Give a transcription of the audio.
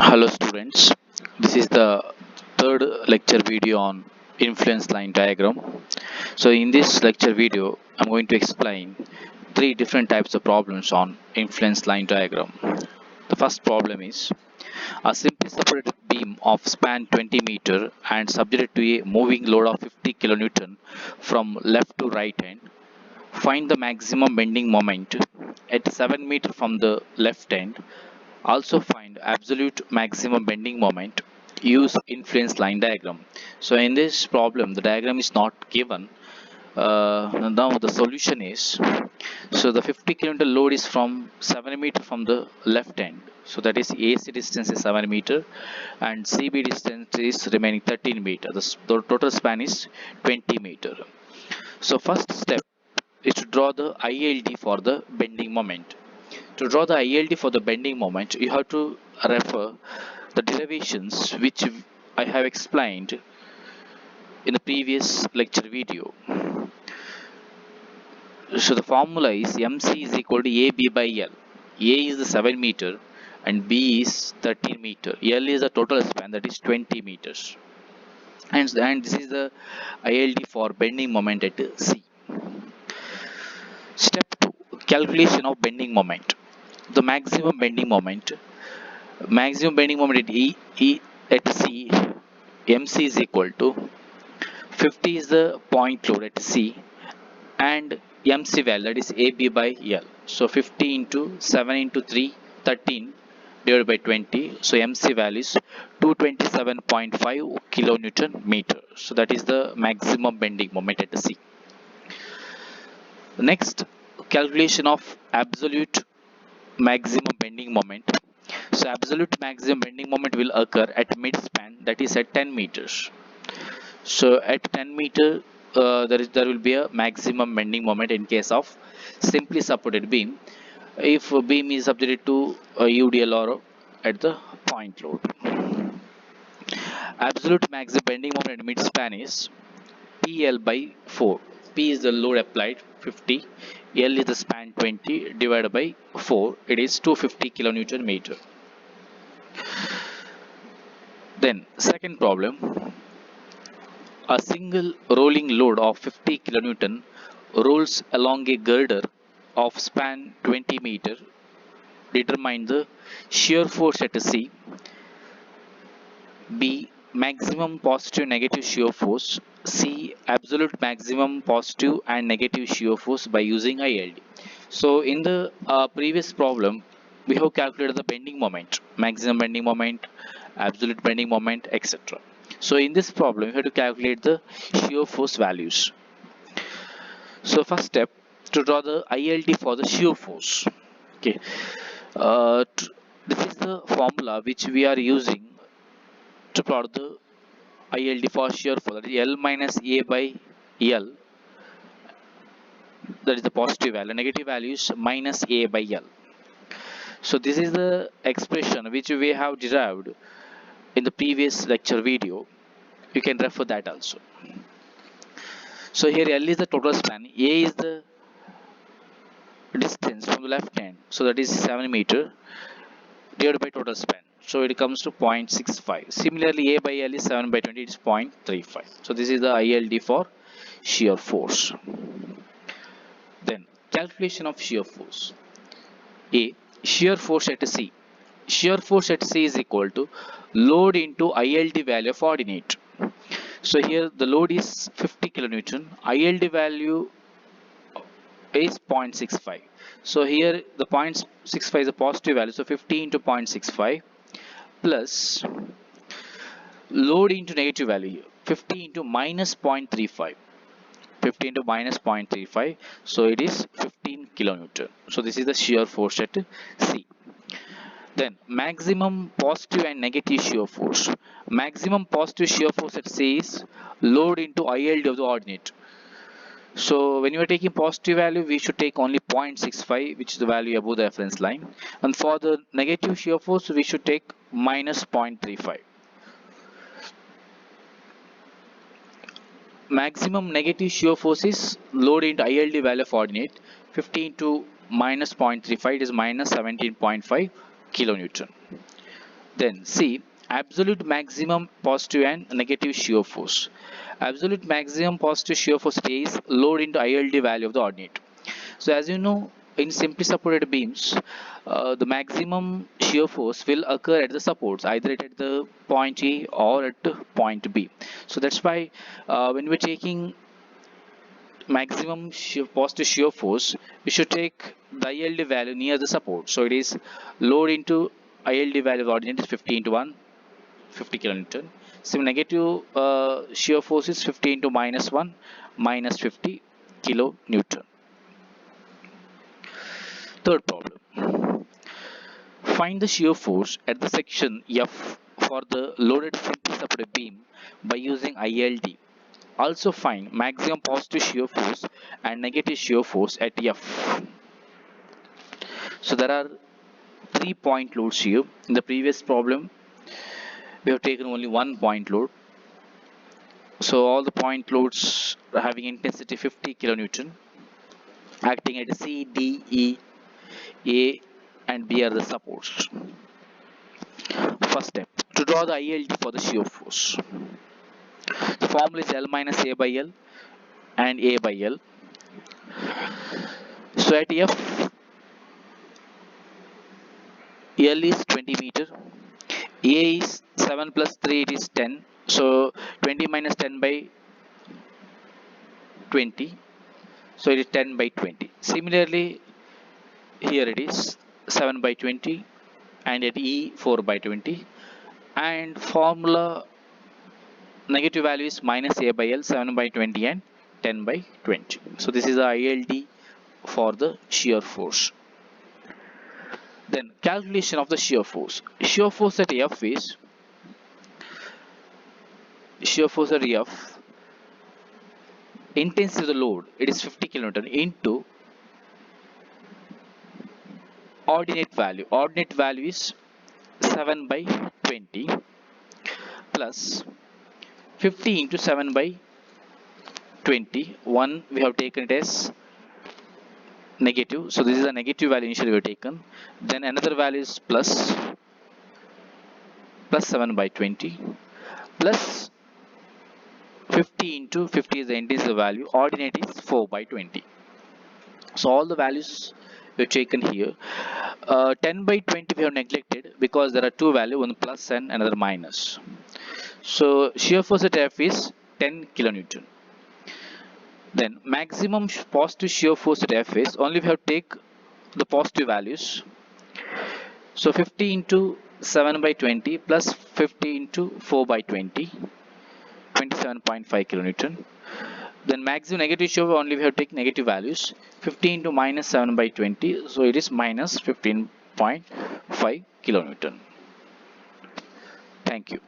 Hello students, this is the third lecture video on influence line diagram. So in this lecture video, I'm going to explain three different types of problems on influence line diagram. The first problem is a simply separated beam of span 20 meter and subjected to a moving load of 50 kilonewton from left to right end. Find the maximum bending moment at 7 meter from the left end. Also find absolute maximum bending moment. Use influence line diagram. So in this problem, the diagram is not given. Now the solution is, so the 50 kilometer load is from 7 meter from the left end. So that is AC distance is 7 meter and CB distance is remaining 13 meter. The total span is 20 meter. So first step is to draw the ILD for the bending moment. To draw the ILD for the bending moment, you have to refer the derivations which I have explained in the previous lecture video. So the formula is MC is equal to AB by L. A is the 7 meter and B is 13 meter. L is the total span, that is 20 meters. And this is the ILD for bending moment at C. Step 2, calculation of bending moment. The maximum bending moment. Maximum bending moment at at C, MC is equal to 50 is the point load at C and MC value, that is AB by L. So 50 into 7 into 3, 13 divided by 20. So MC value is 227.5 kilonewton meter. So that is the maximum bending moment at C. Next, calculation of absolute maximum bending moment. So absolute maximum bending moment will occur at mid span, that is at 10 meters. So at 10 meter, there will be a maximum bending moment in case of simply supported beam. If a beam is subjected to UDL or at the point load. Absolute maximum bending moment at mid span is PL by 4. P is the load applied 50. L is the span 20 divided by 4. It is 250 kilonewton meter. Then second problem. A single rolling load of 50 kilonewton rolls along a girder of span 20 meter. Determine the shear force at C. B. Maximum positive negative shear force. C. Absolute maximum positive and negative shear force by using ILD. So in the previous problem, we have calculated the bending moment, maximum bending moment, absolute bending moment, etc. So in this problem, we have to calculate the shear force values. So first step, to draw the ILD for the shear force. Okay, this is the formula which we are using to plot the ILD for shear force. That is L minus A by L. That is the positive value. Negative value is minus A by L. So this is the expression which we have derived in the previous lecture video. You can refer that also. So here L is the total span, A is the distance from the left hand, so that is 7 meter divided by total span. So it comes to 0.65. Similarly, A by L is 7 by 20, it is 0.35. So this is the ILD for shear force. Then calculation of shear force. A. Shear force at C. Shear force at C is equal to load into ILD value of ordinate. So here the load is 50 kilonewton. ILD value is 0.65. So here the 0.65 is a positive value. So 50 into 0.65 plus load into negative value 50 into minus 0.35. 50 into minus 0.35. So it is 15 kilonewton. So this is the shear force at C. Then maximum positive and negative shear force. Maximum positive shear force at C is load into ILD of the ordinate. So when you are taking positive value, we should take only 0.65, which is the value above the reference line. And for the negative shear force, we should take minus 0.35. Maximum negative shear force is load into ILD value of ordinate. 50 into minus 0.35 is minus 17.5 kilonewton. Then see absolute maximum positive and negative shear force. Absolute maximum positive shear force is load into ILD value of the ordinate. So as you know, in simply supported beams, the maximum shear force will occur at the supports, either at the point A or at point B. So that's why when we're taking maximum positive shear force, we should take the ILD value near the support. So it is load into ILD value of the ordinate is 50 into 1, 50 kilonewton. So negative shear force is 50 into minus 1, minus 50 kilonewton. Third problem. Find the shear force at the section F for the loaded simply supported beam by using ILD. Also find maximum positive shear force and negative shear force at F. So there are 3-point loads here. In the previous problem, we have taken only 1-point load. So all the point loads are having intensity 50 kilonewton, acting at C, D, E, A and B are the supports. First step, to draw the ILD for the shear force. The formula is L minus A by L and A by L. So at F, L is 20 meter, A is 7 plus 3, it is 10. So 20 minus 10 by 20. So it is 10 by 20. Similarly, here it is 7 by 20 and at E 4 by 20. And formula negative value is minus A by L, 7 by 20 and 10 by 20. So this is the ILD for the shear force. Then calculation of the shear force. Shear force at F is intensity of the load, it is 50 kilonewton into ordinate value. Ordinate value is 7 by 20 plus 50 into 7 by 20. One we have taken it as negative, so this is a negative value initially we have taken. Then another value is plus 7 by 20 plus 50 into 50 is the integer value, ordinate is 4 by 20. So all the values we have taken here. 10 by 20 we have neglected because there are two values, one plus and another minus. So shear force at F is 10 kilonewton. Then maximum positive shear force at F is, only we have take the positive values. So 50 into 7 by 20 plus 50 into 4 by 20, 27.5 kilonewton. Then maximum negative shear only we have take negative values. 50 into minus 7 by 20, so it is minus 15.5 kilonewton. Thank you.